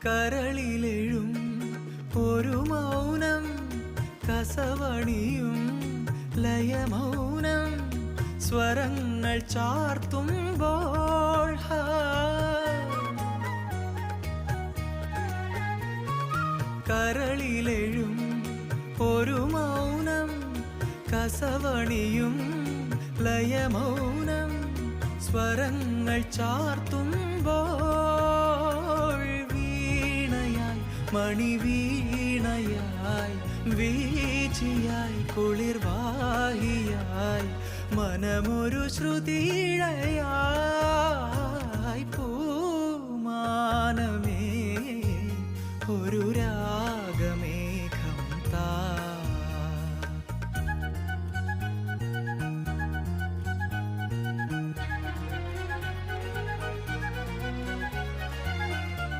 കരളിലെഴും ഒരു മൗനം കസവണിയും ലയമൗനം സ്വരങ്ങൾ ചാർത്തുമ്പോൾ കരളിലെഴും ഒരു മൗനം കസവണിയും ലയമൗനം സ്വരങ്ങൾ ചാർത്തുമ്പോൾ വീണയായി മണിവീണയായി വീച്ചിയായി കുളിർവാഹിയായി മനമൊരു ശ്രുതിയിഴയായി